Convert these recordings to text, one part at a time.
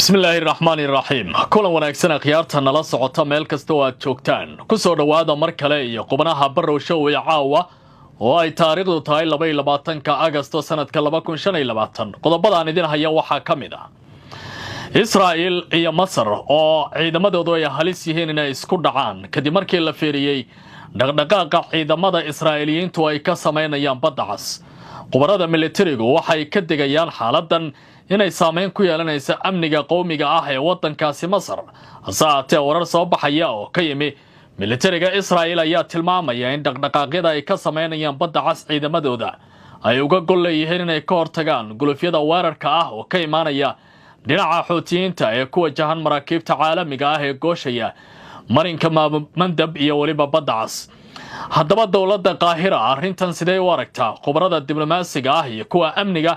بسم الله الرحمن الرحيم كل wanaagsan khiyaarta nala socota meel kasta oo aad joogtaan ku soo dhawaada mar kale iyo qubnaha barrow show ee caawa oo ay taariikhdu tahay 22ka Agoosto sanadka 2025 qodobadaan idin haya waxa kamid ah Israel iyo Masar oo ciidamadoodu ay halis yihiin inay isku dhacaan kadib markii la fiiriyay dhaqdhaqaaqa ciidamada Israa'iiliyiintu ay ka sameynayaan badda cas qubarada militarigu waxay ka digayaan xaaladan inay saameyn ku yeelanayso amniga qowmiga ah ee wadankaasi Masar asaate warar soo baxaya oo ka yimi militariga Israa'iil ayaa tilmaamaya in dhaqdhaqaaqyada ay ka sameynayaan badda cas ciidamadooda ay uga gol leeyihiin inay ka hortagaan gulufyada weerarka ah oo ka imaanaya dhinaca Xuutiyiinta ee ku wajahan maraakiibta caalamiga ah ee gooshaya marinka mandab iyo waliba badda cas haddaba dawladda Qaahira arrintan sidee u aragtaa qubarada diblomaasiga ah iyo kuwa amniga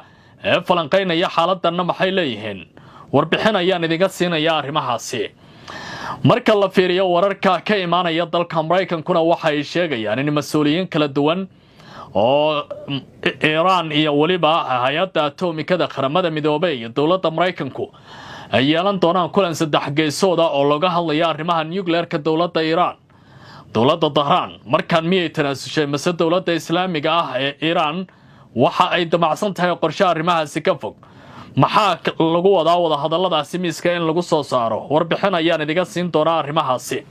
ee falanqeynaya xaaladdan maxay leeyihiin warbixin ayaan idinka siinaya arrimahaasi marka la fiiriyo wararka ka imaanaya dalka Mareykankuna waxay sheegayaan in mas'uuliyiin kala duwan oo Iran iyo waliba hay'adda atomikada qaramada midoobay iyo dawladda Mareykanku ay yeelan doonaan kulan saddex geesood oo looga hadlayo arrimaha nuclear-ka dawladda Iran dawladda Tehran markan miyay tanaasushay mase dawladda Islaamiga ah ee Iran waxa ay damacsan tahay qorshe arrimahaasi ka fog maxaa lagu wadaa wada hadalladaasi miiska in lagu soo saaro warbixin ayaan idinka siin doonaa arrimahaasi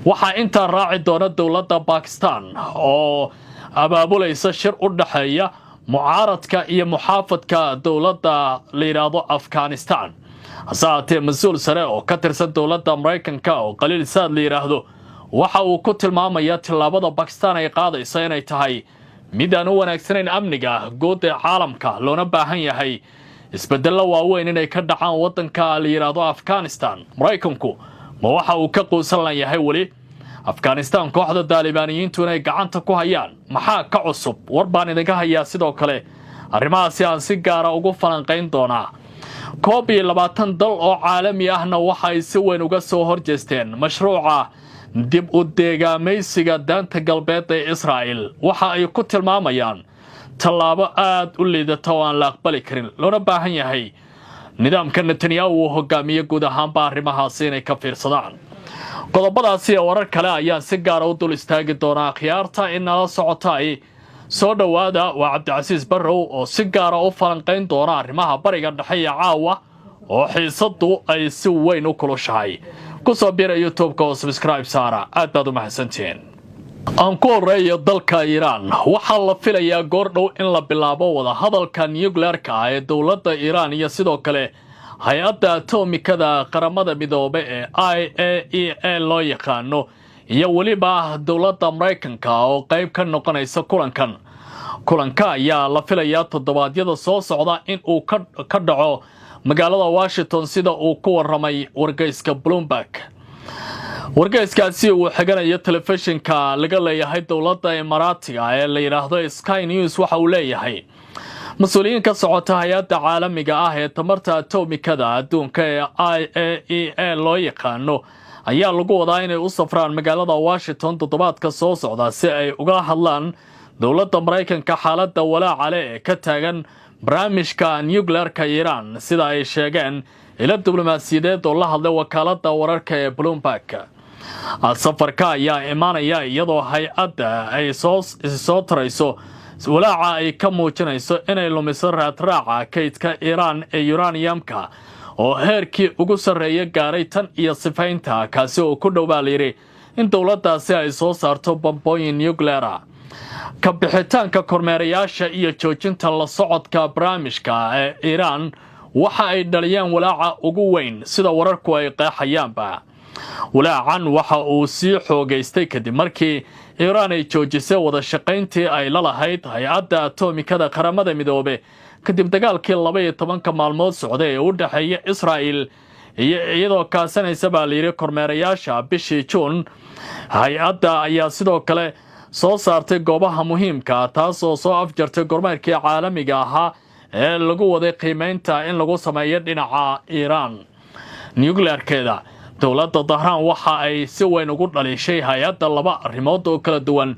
waxa inta raaci doona dawladda Pakistan oo abaabulaysa shir u dhaxeeya mucaaradka iyo muxaafadka dawladda la yiraahdo Afghanistan asaate mas'uul sare oo ka tirsan dawladda Mareykanka oo qaliil saad la yiraahdo waxa uu ku tilmaamayaa tilaabada Pakistan ay qaadayso inay tahay mid aan u wanaagsanayn amniga guud ee caalamka loona baahan yahay isbeddello waaweyn inay ka dhacaan wadanka la yiraahdo Afghanistan Mareykanku ma waxa uu ka quusan yahay wali Afghanistan kooxda Talibaaniyiintu inay gacanta ku hayaan maxaa ka cusub warbaan idinka hayaa sidoo kale arrimahaasi aan si gaar ah ugu falanqeyn doonaa koob iyo 20 dal oo caalami ahna waxa ay si weyn uga soo horjeesteen mashruuca dib u deegaamaysiga daanta galbeed ee Israa'iil waxa ay ku tilmaamayaan tallaabo aad u liidata oo aan la aqbali karin loona baahan yahay nidaamka Netanyahu uu hogaamiyo guud ahaan arrimahaasi inay ka fiirsadaan qodobadaasi warar kale ayaan si gaar ah u dul istaagi doonaa khiyaarta in nala socotay soo dhawaada waa Cabdicasiis Barrow oo si gaar ah u falanqeyn doona arrimaha bariga dhexe ee caawa oo xiisadu ay si weyn u kulushahay ku soo biira YouTube-ka oo subscribe saara aad baad u mahadsantiin aan ku horeeyo dalka Iran waxa la filayaa goor dhow in la bilaabo wada hadalka nuclear-ka ee dawladda Iran iyo sidoo kale hay'adda atomikada qaramada midoobay ee IAEA loo yaqaano iyo waliba dawladda Mareykanka oo qayb ka noqonaysa kulanka ayaa la filayaa toddobaadyada soo socda in uu ka dhaco magaalada Washington sida uu ku waramay wargeyska Bloomberg wargeyskaasi uu xiganayo telefishinka laga leeyahay dawladda Imaaraatiga ee la yiraahdo Sky News waxa uu leeyahay mas'uuliyiin ka socota hay'adda caalamiga ah ee tamarta atomikada adduunka ee IAEA loo yaqaano ayaa lagu wadaa inay u safraan magaalada Washington toddobaadka soo socda si ay uga hadlaan dawladda Mareykanka xaaladda walaaca leh ee ka taagan barnaamijka nuclear-ka Iran sida ay sheegeen ila diblomaasiyadeed oo la hadlay wakaaladda wararka ee Bloomberg safarka ayaa imaanaya iyadoo hay'adda ay soo tarayso walaaca ay ka muujinayso inay lumiso raadraaca kaydka Iran ee uraniumka oo heerkii ugu sarreeya gaaray tan iyo sifaynta kaasi oo ku dhowaaliyay in dawladdaasi ay soo saarto bombooyin nuclear ka bixitaanka kormeerayaasha iyo joojinta la socodka barnaamijka ee Iran waxa ay dhaliyaan walaaca ugu weyn sida wararku ay qeexayaanba walaacan waxa uu sii xoogaystay kadib markii Iran ay joojisay wada shaqayntii ay la lahayd hay'adda atomikada qaramada midoobay kadib dagaalkii 12 maalmood socday ee u dhaxeeya Israa'iil iyo iyadoo kaasanaysa baaliire kormeerayaasha bishii June hay'adda ayaa sidoo kale soo saartay goobaha muhiimka taas oo soo afjartay kormeerkii caalamiga ahaa ee lagu waday qiimeynta in lagu sameeyo dhinaca Iran nuclear-keeda dawladda Tehran waxa ay si weyn ugu dhalishay hay'adda laba arrimood oo kala duwan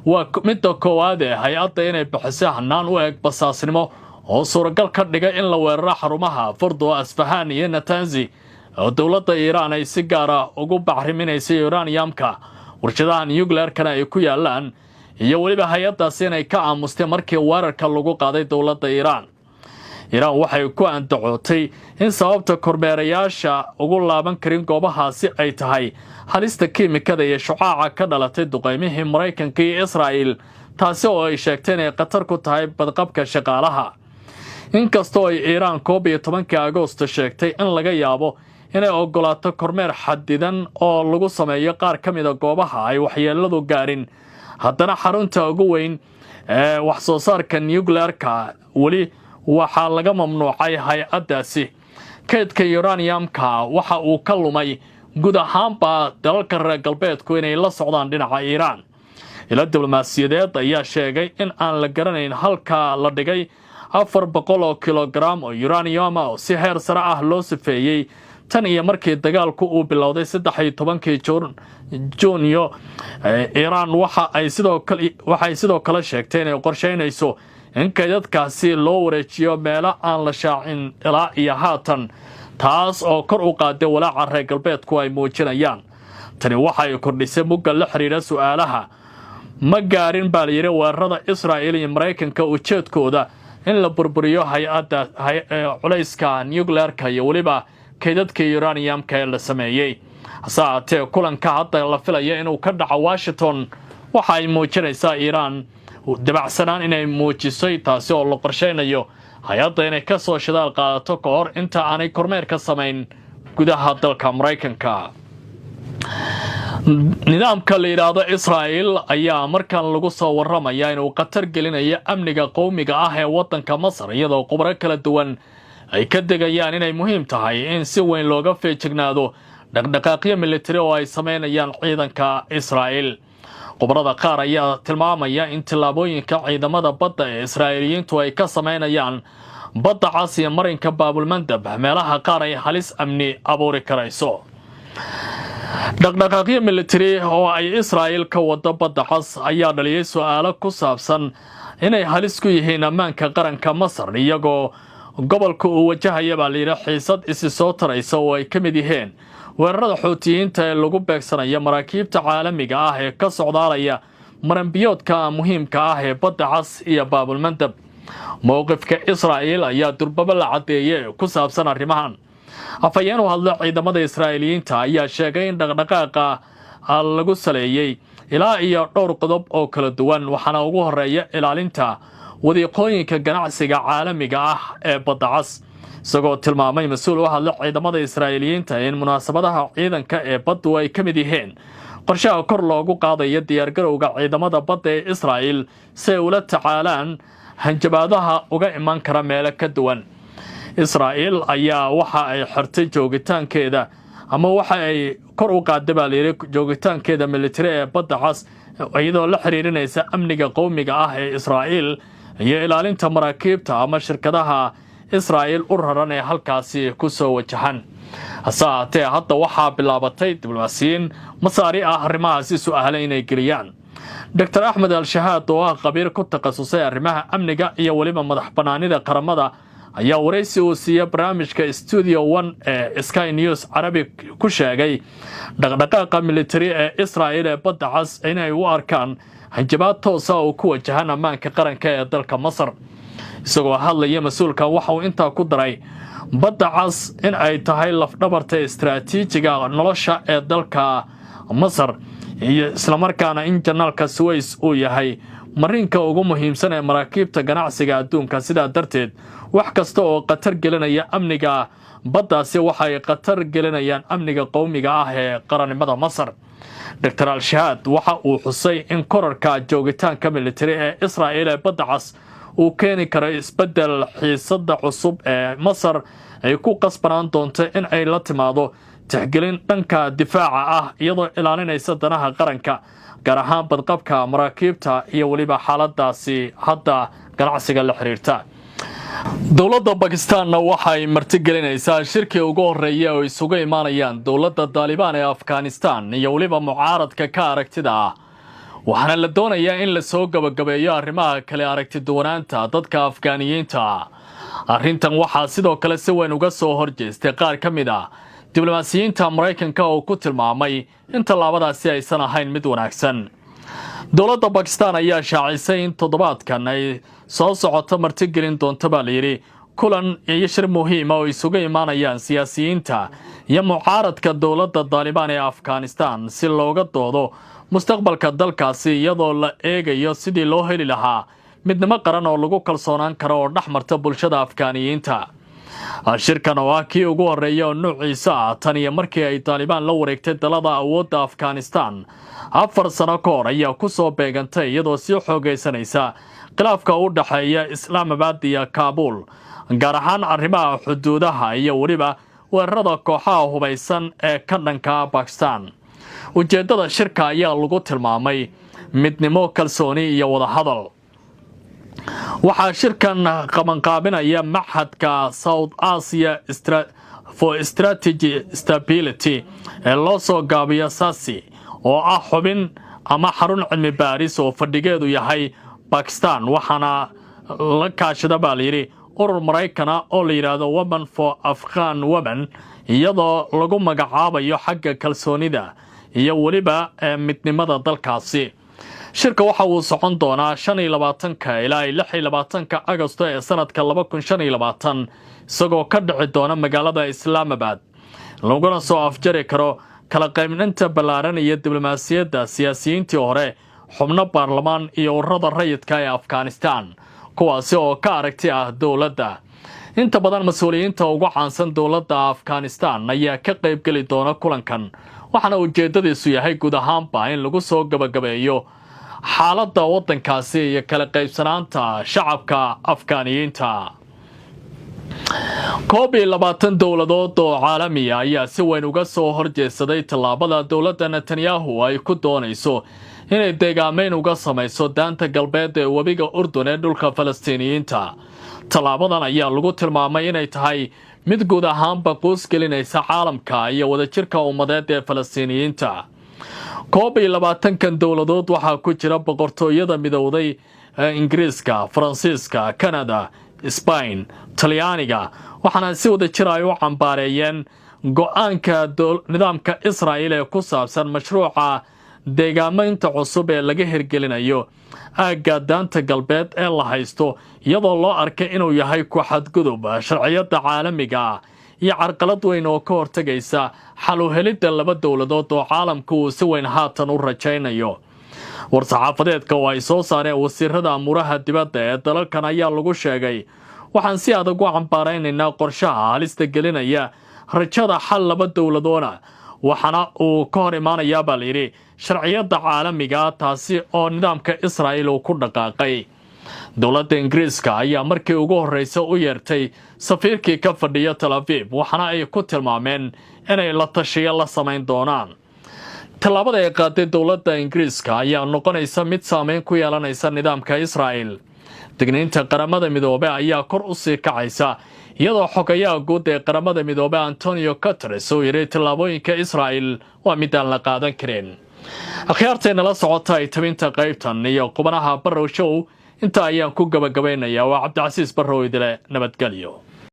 waa midda koowaad ee hay'adda inay bixiso hanaan u eg basaasnimo oo suuragal ka dhiga in la weeraro xarumaha Fordo, Asfahan iyo Natanzi oo dowladda Iiraan ay si gaar ah ugu bacriminaysay uraniumka warshadaha nuclear-kana ay ku yaalaan iyo waliba hay'adaasi inay ka aamustay markii weerarka lagu qaaday dowladda Iiraan waxay ku andacootay in sababta kormeerayaasha ugu laaban karin goobahaasi ay tahay halista kiimikada iyo shucaaca ka dhalatay duqeymihii Mareykanka iyo Israa'iil taasi oo ay sheegtay inay khatar ku tahay badqabka shaqaalaha inkastoo ay Iiraan 12 Agoosto sheegtay in laga yaabo inay ogolaato kormeer xadidan oo lagu sameeyo qaar ka mid ah goobaha ay waxyeeladu gaarin haddana xarunta ugu weyn ee wax soo saarka nuclear-ka wali waxaa laga mamnuucay hay'adaasi kaydka uraniumka waxa uu ka lumay guud ahaanba dalalka reer galbeedku inay la socdaan dhinaca Iiraan ila diblomaasiyadeed ayaa sheegay in aan la garanayn halka la dhigay 400 kilogram oo uranium oo si heer sare ah loo sifeeyay tan iyo markii dagaalku uu bilowday 13 Juunyo Iiraan waxay sidoo kale sheegtay inay qorsheynayso in kaydadkaasi loo wareejiyo meelo aan la shaacin ilaa iyo haatan taas oo kor u qaaday walaaca reer galbeedku ay muujinayaan tani waxay kordhisay mugga la xiriira su'aalaha ma gaarin baa la yiri weerarada Israa'iil iyo Mareykanka ujeedkooda in la burburiyo hay'adda culayska nuclear-ka iyo waliba kaydadka uranium-ka ee la sameeyay hasaatee kulanka hadda la filayo inuu ka dhaco Washington waxa ay muujinaysaa Iiraan dabacsanaan inay muujisay taasi oo la qorsheynayo hay'adda inay ka soo shidaal qaadato ka hor inta aanay kormeer ka samayn gudaha dalka Mareykanka nidaamka la yiraahdo Israa'iil ayaa markan lagu soo warramaya inuu qatar gelinayo amniga qowmiga ah ee wadanka Masar iyadoo khubaro kala duwan ay ka degayaan inay muhiim tahay in si weyn looga feejignaado dhaqdhaqaaqyo militari oo ay sameynayaan ciidanka Israa'iil khubarada qaar ayaa tilmaamaya in tillaabooyinka ciidamada badda ee Israa'iiliyiintu ay ka sameynayaan badda Cas iyo marinka Baabulmandab meelaha qaar ay halis amni abuuri karayso dhaqdhaqaaqyo militari oo ay Israa'iil ka wado badda Cas ayaa dhaliyay su'aalo ku saabsan inay halis ku yihiin ammaanka qaranka Masar iyagoo gobolka uu wajahaya baa la yiri xiisad isi soo taraysa oo ay ka mid yihiin weerarada Xuutiyiinta ee lagu beegsanayo maraakiibta caalamiga ah ee ka socdaalaya maranbiyoodka muhiimka ah ee badda Cas iyo Baabulmandab mowqifka Israa'iil ayaa durbaba la cadeeyay ku saabsan arrimahan afayeen u hadla ciidamada Israa'iiliyiinta ayaa sheegay in dhaqdhaqaaqa lagu saleeyay ilaa iyo dhowr qodob oo kala duwan waxaana ugu horeeya ilaalinta wadiiqooyinka ganacsiga caalamiga ah ee badda Cas isagoo tilmaamay mas'uul u hadla ciidamada Israa'iiliyiinta in munaasabadaha ciidanka ee baddu ay ka mid yihiin qorshaha kor loogu qaadayo diyaargarowga ciidamada badda ee Israa'iil si ay ula tacaalaan hanjabaadaha uga iman kara meelo ka duwan Israa'iil ayaa waxa ay xirtay joogitaankeeda ama waxa ay kor u qaaday baa la yiri joogitaankeeda militari ee badda Cas iyadoo la xiriirinaysa amniga qowmiga ah ee Israa'iil iyo ilaalinta maraakiibta ama shirkadaha Israa'iil u raran ee halkaasi ku soo wajahan hasaatee hadda waxaa bilaabatay diblomaasiyiin masaari ah arrimahaasi su'aalo inay geliyaan Dr. Ahmed Al-Shahaad oo ah qabiir ku takhasusay arrimaha amniga iyo waliba madax banaanida qaramada ayaa wareysi uu siiyay barnaamijka Studio 1 ee Sky News Arabic ku sheegay dhaqdhaqaaqa militari ee Israa'iil ee badda Cas inay u arkaan hanjabaad toos ah oo ku wajahan ammaanka qaranka ee dalka Masar isagoo hadlaya mas'uulkan waxa uu intaa ku daray badda Cas in ay tahay lafdhabarta istiraatiijiga nolosha ee dalka Masar iyo isla markaana in janaalka Suez uu yahay marinka ugu muhiimsan ee maraakiibta ganacsiga adduunka sidaa darteed wax kasta oo qatar gelinaya amniga baddaasi waxay qatar gelinayaan amniga qowmiga ah ee qaranimada Masar Dr. Al-Shahaad waxa uu xusay in korarka joogitaanka militari ee Israa'iil ee badda Cas uu keeni karo isbedel xiisada cusub ee Masar ay ku qasbanaan doonto in ay la timaado tixgelin dhanka difaaca ah iyadoo ilaalinaysa danaha qaranka gaar ahaan badqabka maraakiibta iyo waliba xaaladaasi hadda ganacsiga la xiriirta dowladda Pakistan waxay martigelinaysaa shirkii ugu horeeyay oo isugu imaanayaan dowladda Taliban ee Afghanistan iyo waliba mucaaradka ka aragtida waxaana la doonayaa in la soo gabagabeeyo arrimaha kale aragti duwanaanta dadka Afgaaniyiinta arrintan waxaa sidoo kale si weyn uga soo horjeestay qaar ka mid ah diblomaasiyiinta Mareykanka oo ku tilmaamay in tallaabadaasi aysan ahayn mid wanaagsan. dowladda Pakistan ayaa shaacisay in toddobaadkan ay soo socoto martigelin doonto baa la yidhi kulan iyo shir muhiim ah oo isugu imaanayaan siyaasiyiinta iyo mucaaradka dowladda Taliban ee Afghanistan si looga doodo mustaqbalka dalkaasi iyadoo la eegayo sidii loo heli lahaa midnimo qaran oo lagu kalsoonaan karo oo dhaxmarta bulshada Afgaaniyiinta. shirkan oo ah kii ugu horeeya oo nuuciisa ah tan iyo markii ay Taliban la wareegtay dalada awoodda Afghanistan 4 sano ka hor ayaa ku soo beegantay iyadoo sii xoogaysanaysa khilaafka u dhaxeeya Islamabad iyo Kabul, gaar ahaan arrimaha xuduudaha iyo weliba weerarada kooxaha hubaysan ee ka dhanka Pakistan. ujeedada shirka ayaa lagu tilmaamay midnimo, kalsooni iyo wada hadal. waxaa shirkan qabanqaabinaya Maxadka South Asia for Strategy Stability ee loo soo gaabiyo SASI oo ah xubin ama xarun cilmi baaris oo fadhigeedu yahay Pakistan, waxaana la kaashada baa la yidhi urur Maraykana oo la yidhaahdo Women for Afghan Women, iyadoo lagu magacaabayo xagga kalsoonida iyo weliba midnimada dalkaasi. shirka waxa uu socon doonaa 25 ilaa 26 Agoosto ee sanadka 2025 isagoo ka dhici doona magaalada Islamabad, laguna soo afjari karo kala qaybinta ballaaran iyo diblomaasiyadda siyaasiyiintii hore, xubno baarlamaan iyo ururada rayidka ee Afghanistan kuwaasi oo ka aragti ah dowladda. inta badan mas'uuliyiinta ugu caansan dowladda Afghanistan ayaa ka qayb gali doona kulankan, waxaana ujeedadiisu yahay guud ahaanba in lagu soo gabagabeeyo xaaladda waddankaasi iyo kala qaybsanaanta shacabka Afgaaniyiinta. 20 dowladood oo caalami ah ayaa si weyn uga soo horjeesaday tallaabada dowladda Netanyahu ay ku doonayso inay deegaameyn uga samayso daanta galbeed ee webiga Urdun ee dhulka Falastiiniyiinta. tallaabadan ayaa lagu tilmaamay inay tahay mid guud ahaanba quus gelinaysa caalamka iyo wadajirka ummadeed ee Falastiiniyiinta. 20 dowladood waxaa ku jira boqortooyada midowday Ingiriiska, Faransiiska, Canada, Spain, Talyaaniga, waxaana si wadajir ay u cambaareeyeen go'aanka nidaamka Israa'iil ee ku saabsan mashruuca deegaameynta cusub ee laga hirgelinayo aagga daanta galbeed ee la haysto, iyadoo loo arkay inuu yahay ku xadgudub sharciyada caalamiga iyo carqalad weyn oo ka hortagaysa xal u helidda laba dowladood oo caalamku uu si weyn haatan u rajaynayo. war-saxaafadeedka oo ay soo saareen wasiirada amuraha dibadda ee dalalkan ayaa lagu sheegay, waxaan si adag u cambaaraynaynaa qorshaha halista gelinaya rajada xal laba dowladoona, waxaana uu ka hor imaanayaa baa la yidhi sharciyada caalamiga, taasi oo nidaamka Israa'iil uu ku dhaqaaqay. dowladda Ingiriiska ayaa markii ugu horreysay u yeertay safiirkii ka fadhiya Tel Aviv, waxaana ay ku tilmaameen inay la tashiyo la samayn doonaan. tallaabada ay qaaday dowladda Ingiriiska ayaa noqonaysa mid saameyn ku yeelanaysa nidaamka Israa'iil. digniinta qaramada midoobay ayaa kor u sii kacaysa, iyadoo xogayaha guud ee qaramada midoobay Antonio Guterres uu yidhi tallaabooyinka Israa'iil waa mid aan la qaadan karin. akhyaarteena la socota ay tabinta qaybtan iyo qubanaha Barrow Show inta ayaan ku gabagabaynayaa. waa Cabdicasiis Barrow idile nabadgelyo.